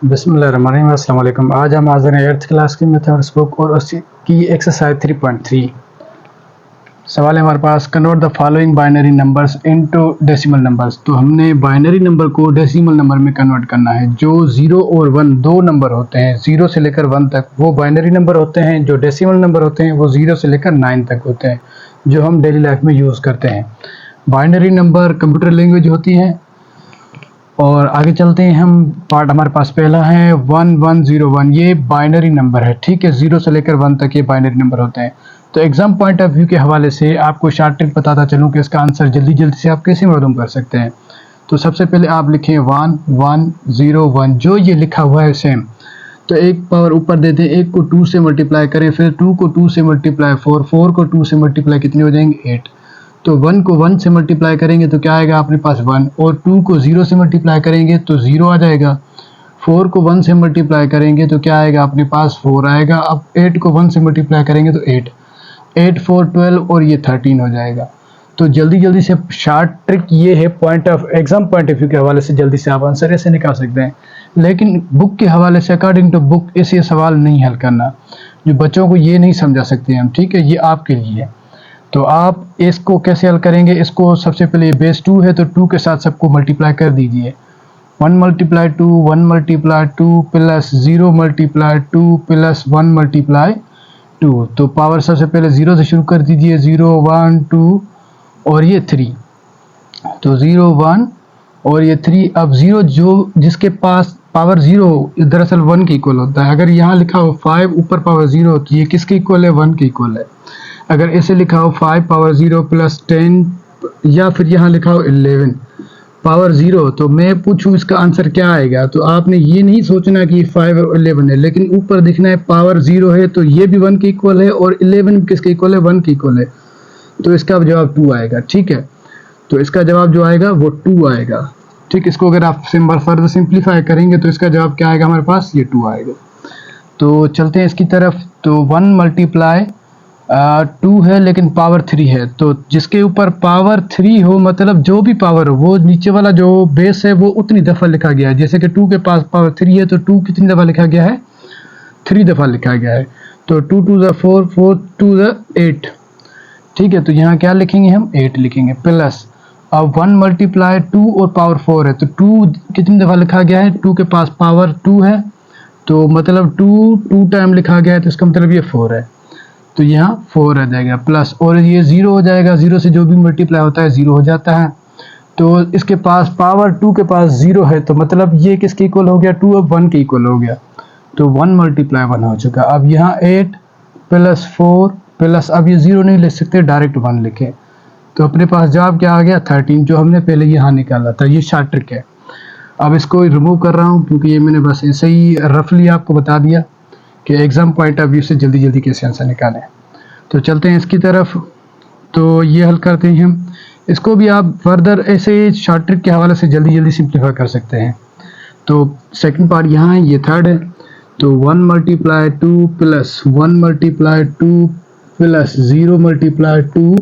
बिस्मिल्लाहिर्रहमानिर्रहीम। अस्सलाम वालेकुम। आज हम हाज़िर हैं 8th क्लास की मैथमेटिक्स बुक और उसकी एक्सरसाइज 3.3। सवाल है हमारे पास, convert the following binary numbers into decimal numbers. तो हमने बाइनरी नंबर को डेसिमल नंबर में कन्वर्ट करना है। जो 0 और 1 दो नंबर होते हैं, 0 से लेकर 1 तक, वो बाइनरी नंबर होते हैं। जो डेसिमल नंबर होते हैं वो 0 से लेकर 9 तक होते हैं, जो हम डेली लाइफ में यूज़ करते हैं। बाइनरी नंबर कंप्यूटर लैंग्वेज होती है। और आगे चलते हैं हम। पार्ट हमारे पास पहला है 1101। ये बाइनरी नंबर है, ठीक है। 0 से लेकर 1 तक ये बाइनरी नंबर होते हैं। तो एग्जाम पॉइंट ऑफ व्यू के हवाले से आपको शॉर्ट ट्रिक बताता चलूँ कि इसका आंसर जल्दी जल्दी से आप कैसे मालूम कर सकते हैं। तो सबसे पहले आप लिखें 1101, जो ये लिखा हुआ है सेम। तो एक पावर ऊपर दे दें, एक को 2 से मल्टीप्लाई करें, फिर 2 को 2 से मल्टीप्लाई 4 को 2 से मल्टीप्लाई कितने हो जाएंगे 8। तो 1 को 1 से मल्टीप्लाई करेंगे तो क्या आएगा अपने पास 1, और 2 को 0 से मल्टीप्लाई करेंगे तो 0 आ जाएगा। 4 को 1 से मल्टीप्लाई करेंगे तो क्या आएगा अपने पास 4 आएगा। अब 8 को 1 से मल्टीप्लाई करेंगे तो 8, 8 4 12 और ये 13 हो जाएगा। तो जल्दी जल्दी से शॉर्ट ट्रिक ये है, एग्जाम पॉइंट ऑफ व्यू के हवाले से जल्दी से आप आंसर ऐसे निकाल सकते हैं। लेकिन बुक के हवाले से अकॉर्डिंग टू बुक ऐसे सवाल नहीं हल करना, जो बच्चों को ये नहीं समझा सकते हम, ठीक है। ये आपके लिए है। तो आप इसको कैसे हल करेंगे, इसको सबसे पहले बेस 2 है तो 2 के साथ सबको मल्टीप्लाई कर दीजिए। 1 multiply 2, 1 multiply 2 plus 0 multiply 2 plus 1 multiply 2। तो पावर सबसे पहले 0 से शुरू कर दीजिए, 0 1 2 और ये 3। तो 0 1 और ये 3। अब 0 जो जिसके पास पावर 0 दरअसल 1 के इक्वल होता है। अगर यहाँ लिखा हो 5 ऊपर पावर 0 तो ये किसके इक्वल है, 1 के इक्वल है। अगर ऐसे लिखा हो 5 पावर 0 प्लस 10, या फिर यहाँ लिखा हो 11 पावर 0, तो मैं पूछूं इसका आंसर क्या आएगा। तो आपने ये नहीं सोचना कि 5 और 11 है, लेकिन ऊपर दिखना है पावर 0 है तो ये भी 1 के इक्वल है, और 11 किसके इक्वल है, 1 के इक्वल है। तो इसका जवाब 2 आएगा, ठीक है। तो इसका जवाब जो आएगा वो 2 आएगा, ठीक। इसको अगर आप फर्दर सिंप्लीफाई करेंगे तो इसका जवाब क्या आएगा हमारे पास, ये 2 आएगा। तो चलते हैं इसकी तरफ। तो 1 मल्टीप्लाई 2 है लेकिन पावर 3 है, तो जिसके ऊपर पावर 3 हो, मतलब जो भी पावर हो, वो नीचे वाला जो बेस है वो उतनी दफ़ा लिखा गया है। जैसे कि 2 के पास पावर 3 है तो 2 कितनी दफ़ा लिखा गया है, 3 दफ़ा लिखा गया है। तो 2 2 ज़ा 4, 4 2 ज़ा 8, ठीक है। तो यहाँ क्या लिखेंगे हम, 8 लिखेंगे प्लस। अब 1 मल्टीप्लाई 2 और पावर 4 है, तो 2 कितनी दफ़ा लिखा गया है, 2 के पास पावर 2 है, तो मतलब 2 टाइम लिखा गया है, तो इसका मतलब ये 4 है। तो यहाँ 4 आ जाएगा प्लस, और ये 0 हो जाएगा। 0 से जो भी मल्टीप्लाई होता है 0 हो जाता है। तो इसके पास पावर 2 के पास 0 है, तो मतलब ये किसके इक्वल हो गया, 2 अब 1 के इक्वल हो गया। तो 1 मल्टीप्लाई 1 हो चुका। अब यहाँ 8 प्लस 4 प्लस, अब ये 0 नहीं लिख सकते, डायरेक्ट 1 लिखें। तो अपने पास जवाब क्या आ गया, 13, जो हमने पहले यहाँ निकाला था। ये शॉर्ट ट्रिक है। अब इसको रिमूव कर रहा हूँ क्योंकि ये मैंने बस ऐसे ही रफली आपको बता दिया कि एग्जाम पॉइंट ऑफ व्यू से जल्दी जल्दी कैसे आंसर निकालें। तो चलते हैं इसकी तरफ। तो ये हल करते हैं हम। इसको भी आप फर्दर ऐसे शॉर्ट ट्रिक के हवाले से जल्दी जल्दी सिंप्लीफाई कर सकते हैं। तो सेकंड पार्ट यहाँ है, ये थर्ड है। तो 1 multiply 2 plus 1 multiply 2 plus 0 multiply 2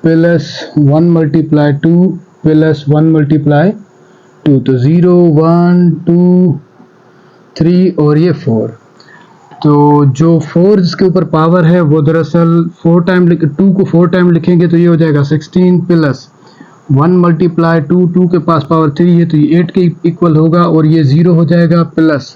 plus 1 multiply 2 plus 1 multiply 2। तो 0 1 2 3 और ये 4। तो जो 4 जिसके ऊपर पावर है वो दरअसल 4 टाइम 2 को 4 टाइम लिखेंगे तो ये हो जाएगा 16 प्लस 1 मल्टीप्लाई 2, 2 के पास पावर 3 है तो ये 8 के इक्वल होगा, और ये 0 हो जाएगा प्लस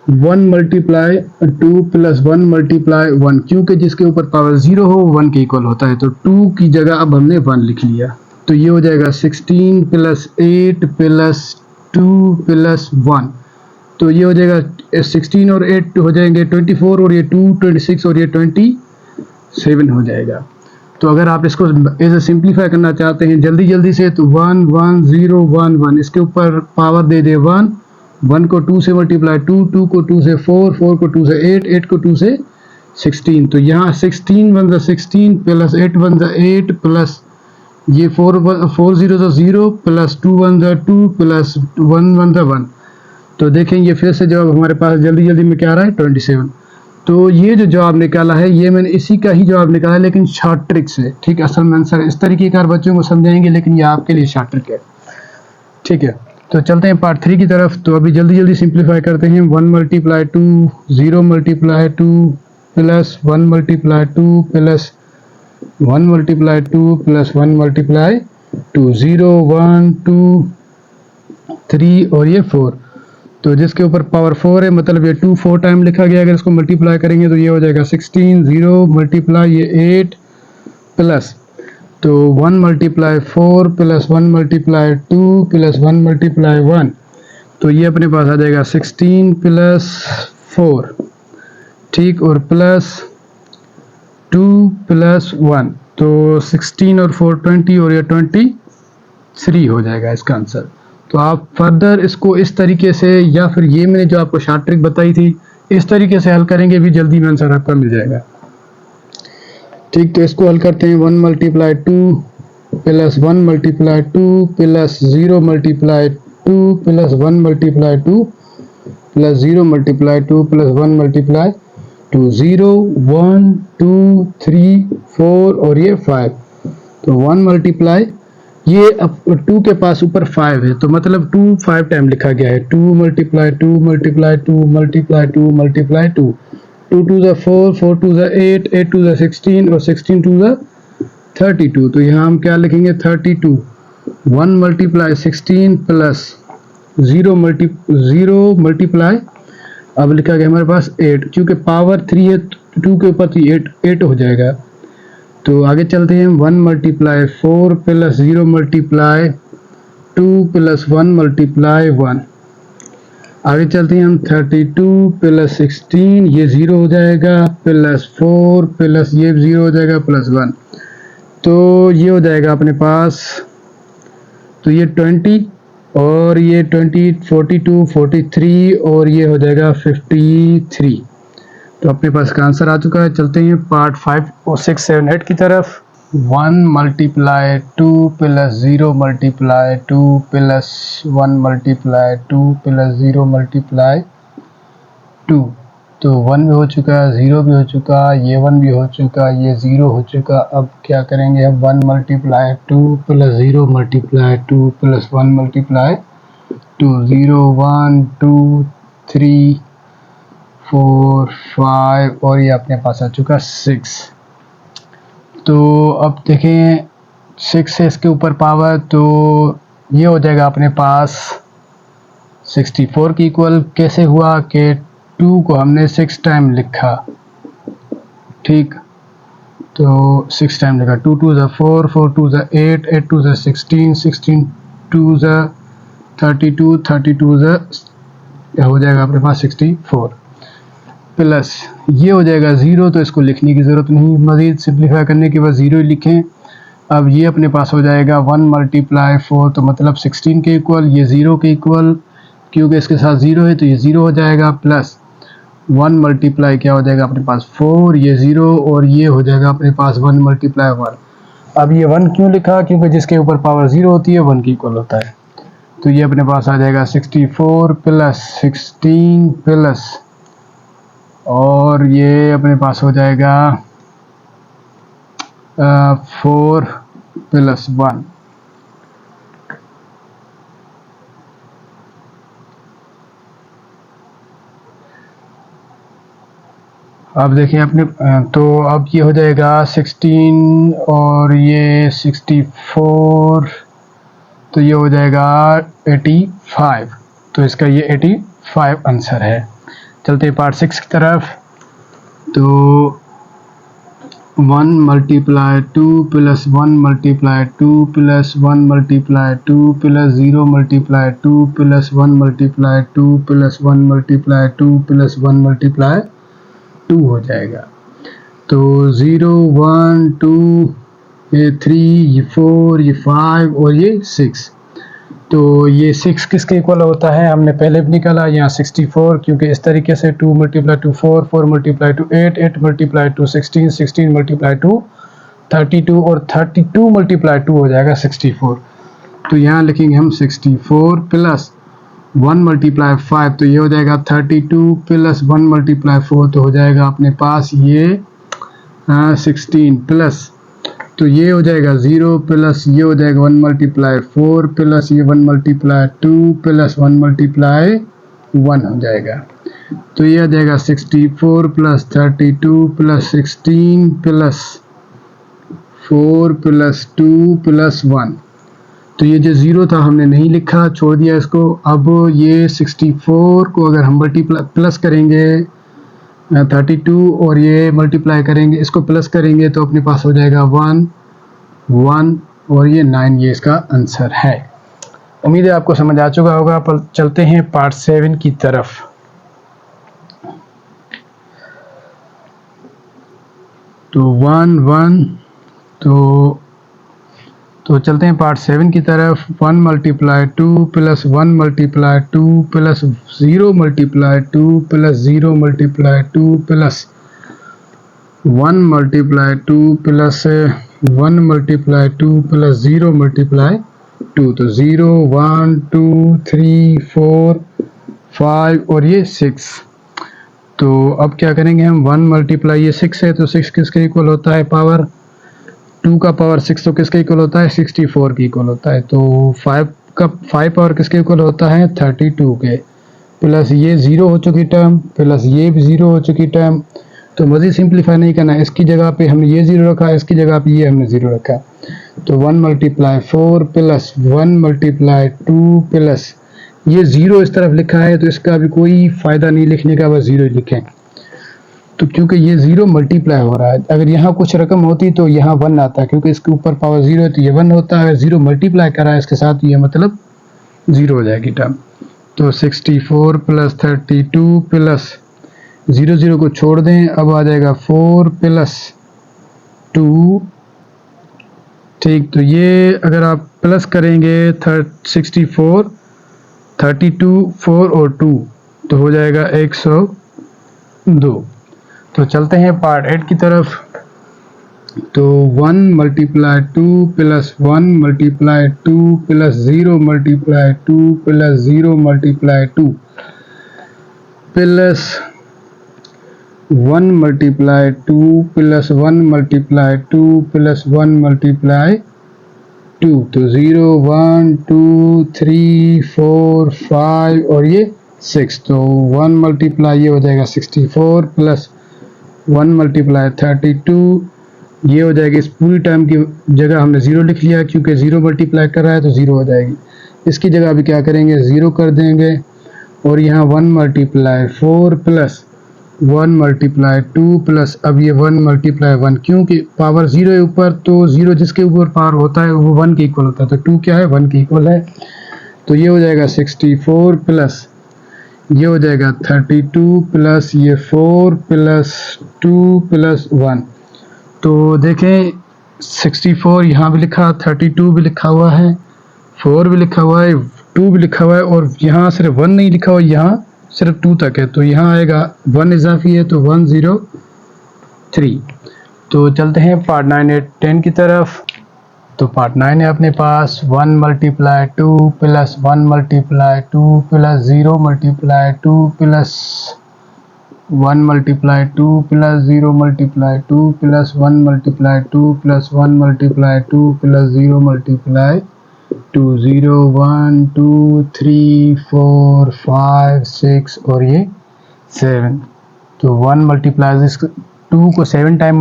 1 मल्टीप्लाई 2 प्लस 1 मल्टीप्लाई 1, क्योंकि जिसके ऊपर पावर 0 हो 1 के इक्वल होता है। तो 2 की जगह अब हमने 1 लिख लिया। तो ये हो जाएगा 16 प्लस 8 प्लस 2 प्लस 1। तो ये हो जाएगा 16 और 8 हो जाएंगे 24, और ये 2 26 और ये 27 हो जाएगा। तो अगर आप इसको ऐसे सिंप्लीफाई करना चाहते हैं जल्दी जल्दी से, तो 1 1 0 1 1, इसके ऊपर पावर दे दे 1, 1 को 2 से मल्टीप्लाई 2, 2 को 2 से 4, 4 को 2 से 8, 8 को 2 से 16। तो यहाँ 16 1 16 प्लस 8 1 8 प्लस ये 4 0 0 प्लस 2 1 2 प्लस 1 1 1। तो देखें ये फिर से जवाब हमारे पास जल्दी जल्दी में क्या आ रहा है, 27। तो ये जो जवाब निकाला है ये मैंने इसी का ही जवाब निकाला है, लेकिन शॉर्ट ट्रिक से, ठीक। असल में आंसर इस तरीके का बच्चों को समझाएंगे, लेकिन ये आपके लिए शॉर्ट ट्रिक है, ठीक है। तो चलते हैं पार्ट 3 की तरफ। तो अभी जल्दी जल्दी सिंप्लीफाई करते हैं। 1 multiply 2, 0 multiply 2 plus 1 multiply 2 plus 1 multiply 2 plus 1 multiply 2, 0 1 2 3 और ये 4। तो जिसके ऊपर पावर 4 है मतलब ये 2 4 टाइम लिखा गया। अगर इसको मल्टीप्लाई करेंगे तो ये हो जाएगा 16, 0 मल्टीप्लाई ये 8 प्लस तो 1 multiply 4 plus 1 multiply 2 plus 1 multiply 1, तो ये अपने पास आ जाएगा 16 प्लस 4, ठीक, और प्लस 2 प्लस 1, तो 16 और 4 20 और ये 23 हो जाएगा इसका आंसर। तो आप फर्दर इसको इस तरीके से या फिर ये मैंने जो आपको शॉर्ट ट्रिक बताई थी इस तरीके से हल करेंगे भी जल्दी में आंसर आपका मिल जाएगा। ठीक, तो इसको हल करते हैं। 1 multiply 2 plus 1 multiply 2 plus 0 multiply 2 plus 1 multiply 2 plus 0 multiply 2 plus 1 multiply 2, 0 1 2 3 4 और ये 5। तो 1 मल्टीप्लाई ये अब 2 के पास ऊपर 5 है तो मतलब 2 5 टाइम लिखा गया है। 2 मल्टीप्लाई 2 मल्टीप्लाई 2 मल्टीप्लाई 2 मल्टीप्लाई 2, 2 2 ज़ा 4, 4 2 ज़ा 8, 8 2 ज़ा 16 और 16 2 ज़ा 32। तो यहाँ हम क्या लिखेंगे 32। 1 मल्टीप्लाई 16 प्लस 0 मल्टीप्लाई अब लिखा गया हमारे पास 8, क्योंकि पावर 3 है 2 के ऊपर 8 हो जाएगा। तो आगे चलते हैं। 1 multiply 4 plus 0 multiply 2 plus 1 multiply 1। आगे चलते हैं हम। 32 प्लस 16 ये 0 हो जाएगा प्लस 4 प्लस ये 0 हो जाएगा प्लस 1, तो ये हो जाएगा अपने पास, तो ये 20 और ये 20 42 43 और ये हो जाएगा 53। तो अपने पास का आंसर आ चुका है। चलते हैं पार्ट 5 और 6 7 8 की तरफ। 1 multiply 2 plus 0 multiply 2 plus 1 multiply 2 plus 0 multiply 2, तो 1 भी हो चुका, 0 भी हो चुका, ये 1 भी हो चुका, ये 0 हो चुका। अब क्या करेंगे हम 1 multiply 2 plus 0 multiply 2 plus 1 multiply 2, 0 1 2 3 4 5 और ये अपने पास आ चुका 6। तो अब देखें 6 है इसके ऊपर पावर, तो ये हो जाएगा अपने पास 64 की इक्वल। कैसे हुआ कि 2 को हमने 6 टाइम लिखा, ठीक, तो 6 टाइम लिखा। 2 2 ज़ा 4, 4 2 ज़ा 8, 8 2 ज़ा 16, 16 2 ज़ा 32, 32 ज़ा हो जाएगा अपने पास 64 प्लस ये हो जाएगा 0, तो इसको लिखने की ज़रूरत नहीं, मज़ीद सिंप्लीफाई करने के बाद 0 ही लिखें। अब ये अपने पास हो जाएगा 1 मल्टीप्लाई 4, तो मतलब 16 के इक्वल, ये 0 के इक्वल, क्योंकि इसके साथ 0 है तो ये 0 हो जाएगा, प्लस 1 मल्टीप्लाई क्या हो जाएगा अपने पास 4, ये 0 और ये हो जाएगा अपने पास 1 मल्टीप्लाई 1। अब ये 1 क्यों लिखा, क्योंकि जिसके ऊपर पावर 0 होती है 1 की इक्वल होता है। तो ये अपने पास आ जाएगा 64 प्लस 16 प्लस और ये अपने पास हो जाएगा 4 प्लस 1। अब देखिए अपने, तो अब ये हो जाएगा 16 और ये 64, तो ये हो जाएगा 85। तो इसका ये 85 आंसर है। चलते हैं पार्ट 6 की तरफ। तो 1 multiply 2 plus 1 multiply 2 plus 1 multiply 2 plus 0 multiply 2 plus 1 multiply 2 plus 1 multiply 2 plus 1 multiply 2 हो जाएगा। तो 0 1 2 ये 3 ये 4 ये 5 और ये 6, तो ये 6 किसके इक्वल होता है हमने पहले भी निकाला यहाँ 64, क्योंकि इस तरीके से 2 मल्टीप्लाई 2 4, 4 मल्टीप्लाई 2 8, 8 मल्टीप्लाई 2 16, 16 मल्टीप्लाई 2 32 और 32 मल्टीप्लाई 2 हो जाएगा 64। तो यहाँ लिखेंगे हम 64 प्लस 1 मल्टीप्लाई 5, तो ये हो जाएगा 32 प्लस 1 मल्टीप्लाई 4, तो हो जाएगा अपने पास ये 16 प्लस तो ये हो जाएगा 0 प्लस ये हो जाएगा 1 मल्टीप्लाई 4 प्लस ये 1 मल्टीप्लाई 2 प्लस 1 मल्टीप्लाई 1 हो जाएगा। तो ये आ जाएगा 64 plus 32 plus 16 plus 4 plus 2 plus 1। तो ये जो 0 था हमने नहीं लिखा, छोड़ दिया इसको। अब ये 64 को अगर हम मल्टीप्लाई प्लस करेंगे 32 और ये मल्टीप्लाई करेंगे, इसको प्लस करेंगे तो अपने पास हो जाएगा 1 1 और ये 9। ये इसका आंसर है। उम्मीद है आपको समझ आ चुका होगा। पर चलते हैं पार्ट 7 की तरफ। तो 1 1 तो चलते हैं पार्ट 7 की तरफ। 1 multiply 2 plus 1 multiply 2 plus 0 multiply 2 plus 0 multiply 2 plus 1 multiply 2 plus 1 multiply 2 plus 0 multiply 2। तो 0 1 2 3 4 5 और ये 6। तो अब क्या करेंगे हम, 1 मल्टीप्लाई ये 6 है तो 6 किसके इक्वल होता है, पावर 2 का पावर 6 तो किसके इक्वल होता है, 64 की इक्वल होता है। तो 5 का 5 पावर किसके इक्वल होता है, 32 के। प्लस ये 0 हो चुकी टर्म प्लस ये भी 0 हो चुकी टर्म। तो मज़ीद सिंप्लीफाई नहीं करना, इसकी जगह पे हमने ये 0 रखा, इसकी जगह पे ये हमने 0 रखा। तो 1 मल्टीप्लाई 4 प्लस 1 मल्टीप्लाई 2 प्लस ये 0 इस तरफ लिखा है तो इसका भी कोई फ़ायदा नहीं लिखने का, बस 0 लिखें। तो क्योंकि ये 0 मल्टीप्लाई हो रहा है, अगर यहाँ कुछ रकम होती तो यहाँ 1 आता, क्योंकि इसके ऊपर पावर 0 है तो ये 1 होता है। अगर 0 मल्टीप्लाई कर रहा है इसके साथ, ये मतलब 0 हो जाएगी टर्म। तो 64 प्लस 32 प्लस 0 0 को छोड़ दें, अब आ जाएगा 4 प्लस 2। ठीक, तो ये अगर आप प्लस करेंगे 64 32 4 और 2 तो हो जाएगा 102। तो चलते हैं पार्ट 8 की तरफ। तो 1 multiply 2 plus 1 multiply 2 plus 0 multiply 2 plus 0 multiply 2 plus 1 multiply 2 plus 1 multiply 2 plus 1 multiply 2। तो 0 1 2 3 4 5 और ये 6। तो 1 मल्टीप्लाई ये हो जाएगा 64 प्लस 1 मल्टीप्लाई 32, ये हो जाएगी। इस पूरी टर्म की जगह हमने 0 लिख लिया, क्योंकि 0 मल्टीप्लाई कर रहा है तो 0 हो जाएगी। इसकी जगह अभी क्या करेंगे, 0 कर देंगे और यहाँ 1 मल्टीप्लाई 4 प्लस 1 मल्टीप्लाई 2 प्लस अब ये 1 मल्टीप्लाई 1, क्योंकि पावर 0 है ऊपर तो 0 जिसके ऊपर पावर होता है वो 1 के इक्वल होता है। तो 2 क्या है, 1 के इक्वल है। तो ये हो जाएगा 64 प्लस ये हो जाएगा 32 प्लस ये 4 प्लस 2 प्लस 1। तो देखें 64 यहाँ भी लिखा, 32 भी लिखा हुआ है, 4 भी लिखा हुआ है, 2 भी लिखा हुआ है और यहाँ सिर्फ 1 नहीं लिखा हुआ, यहाँ सिर्फ 2 तक है। तो यहाँ आएगा 1 इजाफी है तो 103। तो चलते हैं पार्ट 9 8 10 की तरफ। तो पार्ट 9 है अपने पास 1 multiply 2 plus 1 multiply 2 plus 0 multiply 2 plus 1 multiply 2 plus 0 multiply 2 plus 1 multiply 2 plus 1 multiply 2 plus 0 multiply 2। 0 1 2 3 4 5 6 और ये 7। तो 1 मल्टीप्लाई 2 को 7 टाइम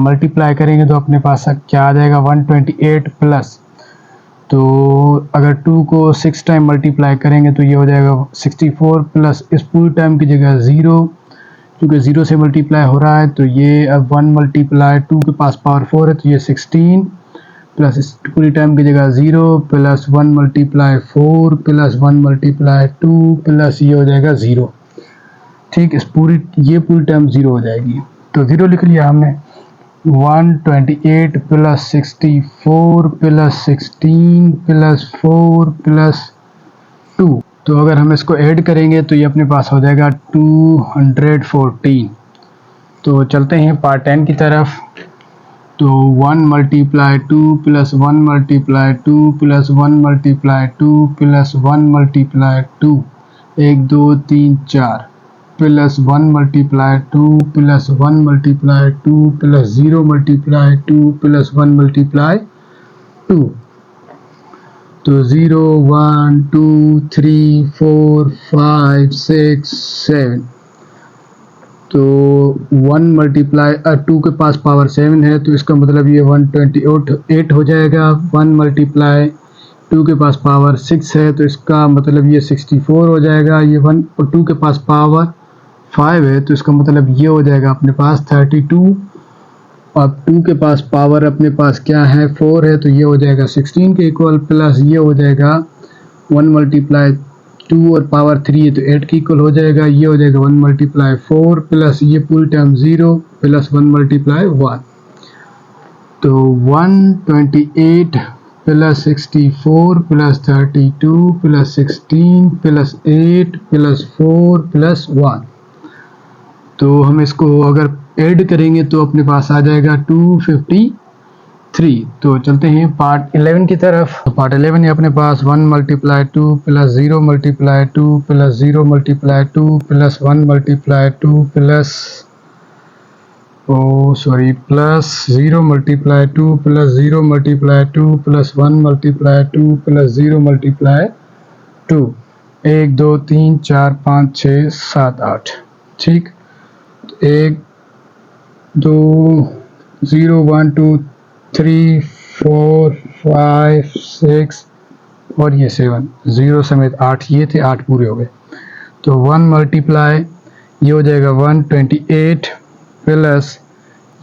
मल्टीप्लाई करेंगे तो अपने पास क्या आ जाएगा, 128 प्लस। तो अगर 2 को 6 टाइम मल्टीप्लाई करेंगे तो ये हो जाएगा 64 प्लस इस पूरी टाइम की जगह 0, क्योंकि 0 से मल्टीप्लाई हो रहा है। तो ये अब 1 मल्टीप्लाई 2 के पास पावर 4 है तो ये 16 प्लस इस पूरी टाइम की जगह 0 plus 1 multiply 4 plus 1 multiply 2 plus ये हो जाएगा 0। ठीक, इस ये पूरी टर्म 0 हो जाएगी। तो 0 लिख लिया हमने। 128 प्लस 64 प्लस 16 प्लस 4 प्लस 2। तो अगर हम इसको ऐड करेंगे तो ये अपने पास हो जाएगा 214। तो चलते हैं पार्ट 10 की तरफ। तो 1 multiply 2 plus 1 multiply 2 plus 1 multiply 2 plus 1 multiply 2 1 2 3 4। Plus 1 multiply 2 plus 1 multiply 2 plus 0 multiply 2 plus 1 multiply 2। तो 0 1 2 3 4 5 6 7। तो 1 मल्टीप्लाई 2 के पास पावर 7 है, तो इसका मतलब ये 128 हो जाएगा। 1 मल्टीप्लाई 2 के पास पावर 6 है, तो इसका मतलब ये 64 हो जाएगा। ये 1 और 2 के पास पावर 5 है, तो इसका मतलब ये हो जाएगा अपने पास 32। अब 2 के पास पावर अपने पास क्या है, 4 है, तो ये हो जाएगा 16 के इक्वल। प्लस ये हो जाएगा 1 मल्टीप्लाई 2 और पावर 3 है, तो 8 के इक्वल हो जाएगा। ये हो जाएगा 1 मल्टीप्लाई 4 प्लस ये पूरी टर्म 0 प्लस 1 मल्टीप्लाई 1। तो 128 plus 64 plus 32 plus 16 plus 8 plus 4 plus 1। तो हम इसको अगर ऐड करेंगे तो अपने पास आ जाएगा 253। तो चलते हैं पार्ट 11 की तरफ। तो पार्ट 11 है अपने पास 1 multiply 2 plus 0 multiply 2 plus 0 multiply 2 plus 1 multiply 2 plus plus 0 multiply 2 plus 0 multiply 2 plus 1 multiply 2 plus 0 multiply 2। 1 2 3 4 5 6 7 8। ठीक, 1 2 0 1 2 3 4 5 6 और ये 7, 0 समेत 8 ये थे, 8 पूरे हो गए। तो 1 मल्टीप्लाई ये हो जाएगा 128 प्लस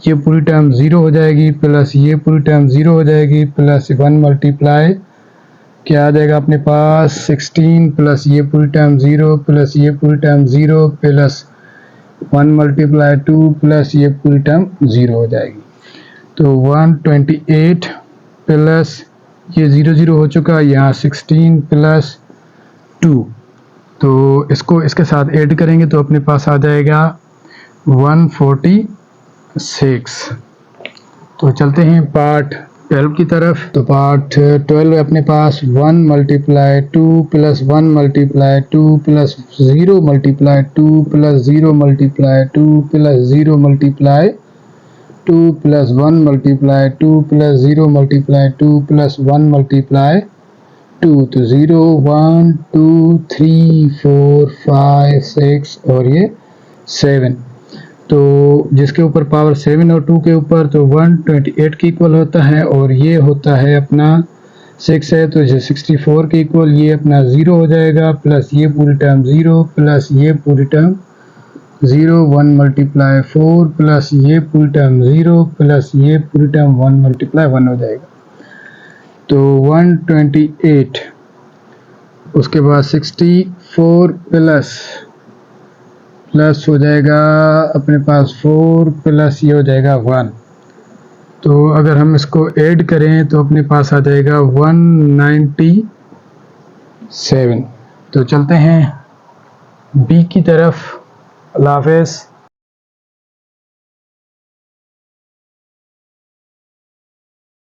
ये पूरी टर्म 0 हो जाएगी प्लस ये पूरी टर्म 0 हो जाएगी प्लस 1 मल्टीप्लाई क्या आ जाएगा अपने पास 16 प्लस ये पूरी टर्म 0 प्लस ये पूरी टर्म 0 प्लस 1 मल्टीप्लाई 2 प्लस ये पूरी टर्म 0 हो जाएगी। तो 128 प्लस ये 0 0 हो चुका, यहाँ 16 प्लस 2। तो इसको इसके साथ ऐड करेंगे तो अपने पास आ जाएगा 146। तो चलते हैं पार्ट 12 की तरफ। तो पार्ट 12 अपने पास 1 multiply 2 plus 1 multiply 2 plus 0 multiply 2 plus 0 multiply 2 plus 0 multiply 2 plus 1 multiply 2 plus 0 multiply 2 plus 1 multiply 2। तो 0 1 2 3 4 5 6 और ये 7। तो जिसके ऊपर पावर 7 और 2 के ऊपर, तो 128 के इक्वल होता है और ये होता है अपना 6 है, तो 64 के इक्वल ये अपना 0 हो जाएगा प्लस ये पूरी टर्म 0 प्लस ये पूरी टर्म 0 1 मल्टीप्लाई 4 प्लस ये पूरी टर्म 0 प्लस ये पूरी टर्म 1 मल्टीप्लाई 1 हो जाएगा। तो 128 उसके बाद 64 प्लस हो जाएगा अपने पास 4 प्लस ये हो जाएगा 1। तो अगर हम इसको ऐड करें तो अपने पास आ जाएगा 197। तो चलते हैं बी की तरफ। अल्लाह हाफ़िज़।